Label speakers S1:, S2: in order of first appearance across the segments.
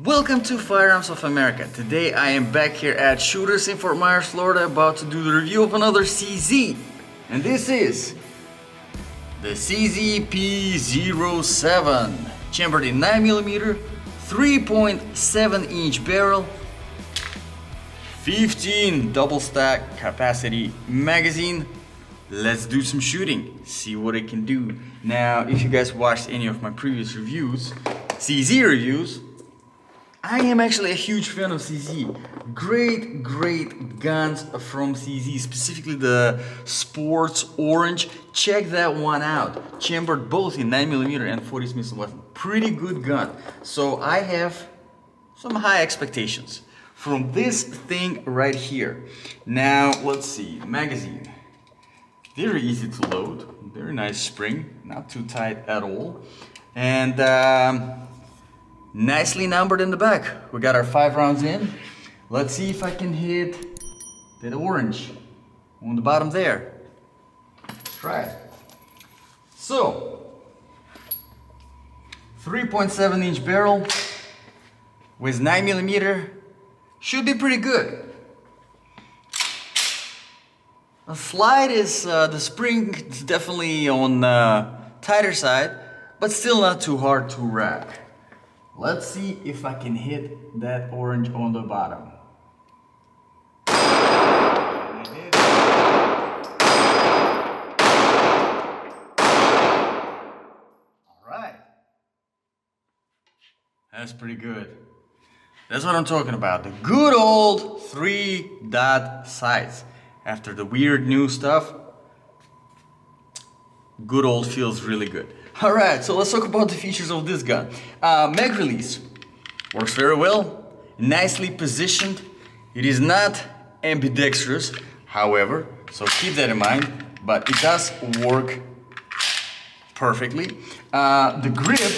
S1: Welcome to Firearms of America. Today I am back here at Shooters in Fort Myers, Florida, about to do the review of another CZ. And this is the CZ P07, chambered in 9mm, 3.7-inch barrel, 15 double stack capacity magazine. Let's do some shooting, see what it can do. Now, if you guys watched any of my previous reviews, CZ reviews, I am actually a huge fan of CZ. Great guns from CZ, specifically the Sports Orange. Check that one out. Chambered both in 9mm and 40 Smith & Wesson. Pretty good gun. So I have some high expectations from this thing right here. Now, let's see, magazine. Very easy to load, very nice spring, not too tight at all. And nicely numbered in the back. We got our 5 rounds in. Let's see if I can hit that orange on the bottom there. Let's try it. So, 3.7-inch barrel with 9mm should be pretty good. The slide is, the spring is definitely on tighter side, but still not too hard to rack. Let's see if I can hit that orange on the bottom. Alright. That's pretty good. That's what I'm talking about. The good old 3-dot sights. After the weird new stuff, good old feels really good. Alright, so let's talk about the features of this gun. Mag release works very well, nicely positioned. It is not ambidextrous, however, so keep that in mind, but it does work perfectly. The grip,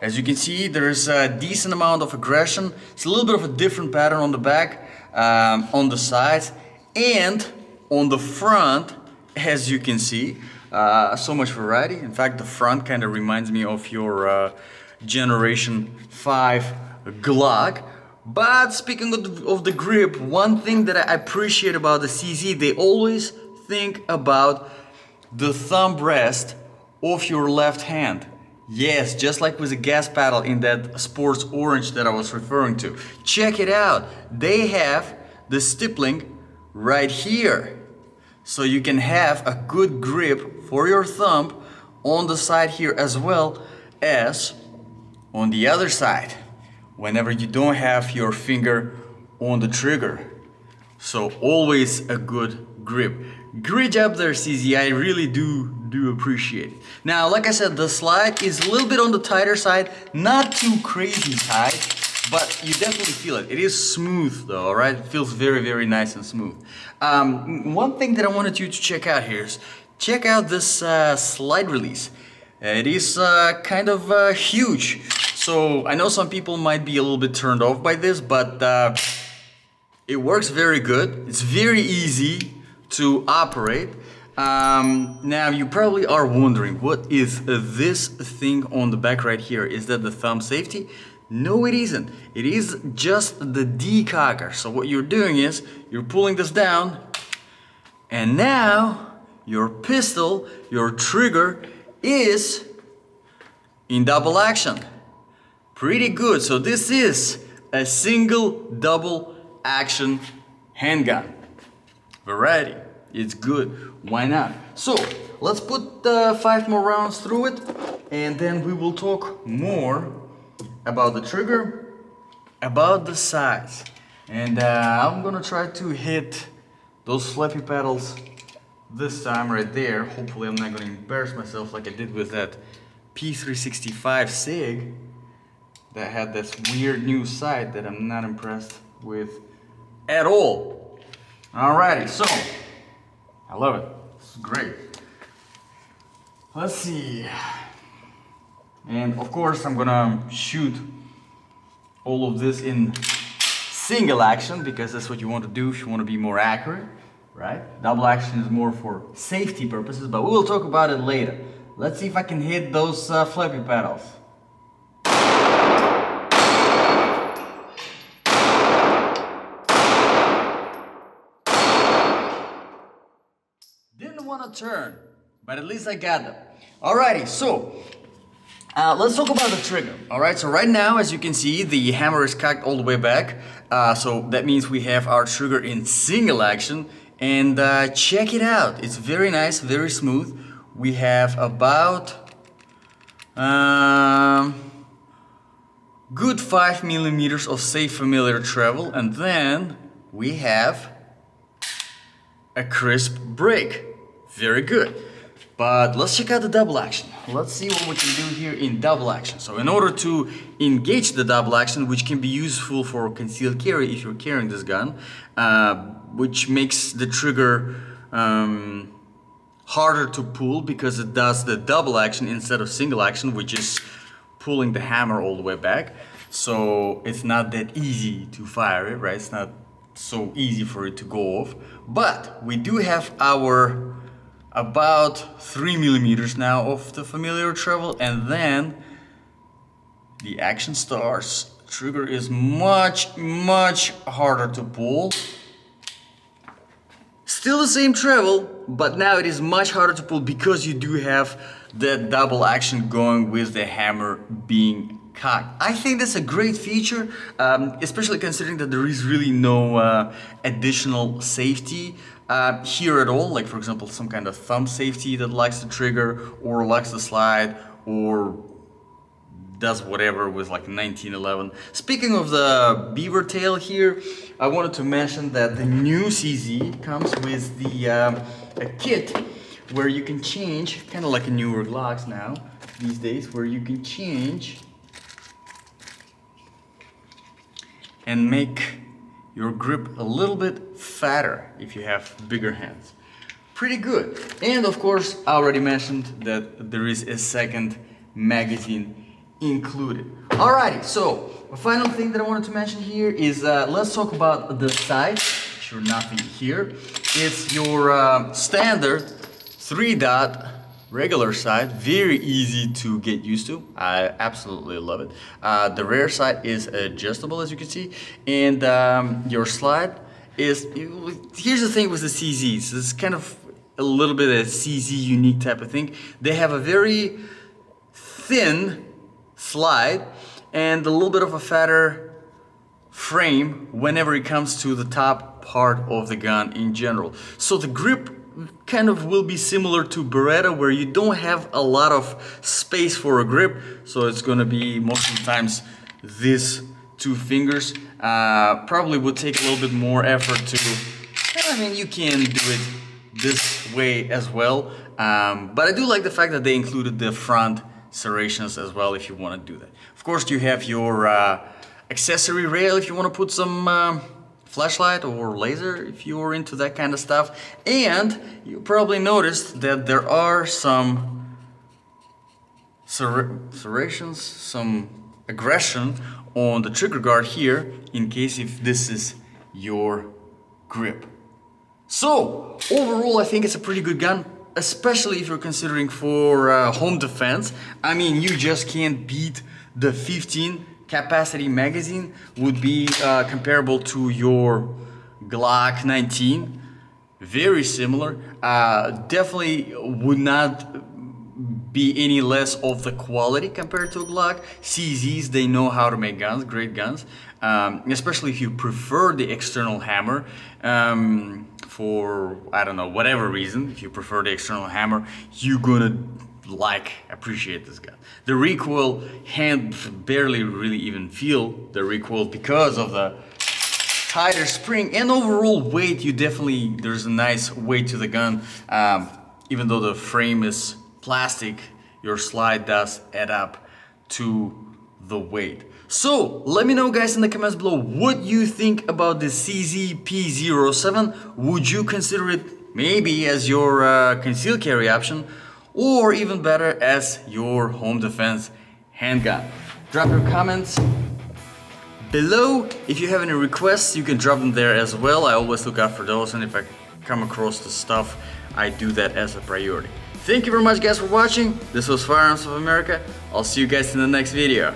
S1: as you can see, there's a decent amount of aggression. It's a little bit of a different pattern on the back, on the sides, and on the front, as you can see. So much variety. In fact, the front kind of reminds me of your Generation 5 Glock. But speaking of the grip, one thing that I appreciate about the CZ, they always think about the thumb rest of your left hand. Yes, just like with the gas paddle in that Sports Orange that I was referring to. Check it out. They have the stippling right here. So you can have a good grip for your thumb on the side here as well as on the other side whenever you don't have your finger on the trigger. So always a good grip. Great job there, CZ. I really do appreciate it. Now, like I said, the slide is a little bit on the tighter side, not too crazy tight, but you definitely feel it. It is smooth though, alright? It feels very nice and smooth. One thing that I wanted you to check out here is check out this slide release. It is kind of huge. So I know some people might be a little bit turned off by this, but it works very good. It's very easy to operate. Now you probably are wondering, what is this thing on the back right here? Is that the thumb safety? No, it isn't. It is just the decocker. So what you're doing is you're pulling this down, and now your pistol, your trigger, is in double action. Pretty good. So this is a single double action handgun. Variety. It's good. Why not? So let's put 5 more rounds through it, and then we will talk more about the trigger, about the size, and I'm gonna try to hit those flappy pedals this time right there. Hopefully I'm not gonna embarrass myself like I did with that P365 SIG that had this weird new sight that I'm not impressed with at all. Alrighty, so I love it. It's great. Let's see. And of course I'm gonna shoot all of this in single action because that's what you want to do if you want to be more accurate, right? Double action is more for safety purposes, but we will talk about it later. Let's see if I can hit those flappy pedals. want to turn, but at least I got them. Alrighty, so let's talk about the trigger. Alright, so right now, as you can see, the hammer is cocked all the way back. So that means we have our trigger in single action. And check it out. It's very nice, very smooth. We have about good 5 millimeters of safe familiar travel, and then we have a crisp break. Very good. But let's check out the double action. Let's see what we can do here in double action. So in order to engage the double action, which can be useful for concealed carry if you're carrying this gun, which makes the trigger harder to pull because it does the double action instead of single action, which is pulling the hammer all the way back. So it's not that easy to fire it, right? It's not so easy for it to go off. But we do have our about 3 millimeters now of the familiar travel, and then the action starts. Trigger is much harder to pull. Still the same travel, but now it is much harder to pull because you do have that double action going with the hammer being cocked. I think that's a great feature, especially considering that there is really no additional safety here at all, like for example some kind of thumb safety that locks the trigger or locks the slide or does whatever with like 1911. Speaking of the beaver tail here, I wanted to mention that the new CZ comes with the a kit where you can change, kind of like a newer Glocks now these days, where you can change and make your grip a little bit fatter if you have bigger hands. Pretty good. And of course, I already mentioned that there is a second magazine included. Alrighty, so the final thing that I wanted to mention here is let's talk about the sight. Sure, nothing here. It's your standard 3-dot regular sight, very easy to get used to. I absolutely love it. The rear sight is adjustable, as you can see, and your slide is. Here's the thing with the CZs. It's kind of a little bit of a CZ unique type of thing. They have a very thin slide and a little bit of a fatter frame whenever it comes to the top part of the gun in general. So the grip kind of will be similar to Beretta, where you don't have a lot of space for a grip, so it's gonna be most of the times these two fingers. Probably would take a little bit more effort to, I mean, you can do it this way as well, but I do like the fact that they included the front serrations as well if you want to do that. Of course, you have your accessory rail if you want to put some flashlight or laser if you're into that kind of stuff. And you probably noticed that there are some serrations, some aggression on the trigger guard here in case if this is your grip. So overall, I think it's a pretty good gun, especially if you're considering for home defense. I mean, you just can't beat the 15 capacity magazine. Would be comparable to your Glock 19. Very similar. Definitely would not be any less of the quality compared to a Glock. CZs, they know how to make guns, great guns. Especially if you prefer the external hammer. For, I don't know, whatever reason, if you prefer the external hammer, you're gonna appreciate this gun. The recoil, hand barely really even feel the recoil because of the tighter spring, and overall weight, there's a nice weight to the gun. Even though the frame is plastic, your slide does add up to the weight. So let me know, guys, in the comments below what you think about the CZ P07. Would you consider it maybe as your concealed carry option, or even better as your home defense handgun? Drop your comments below. If you have any requests, you can drop them there as well. I always look out for those, and if I come across the stuff, I do that as a priority. Thank you very much, guys, for watching. This was Firearms of America. I'll see you guys in the next video.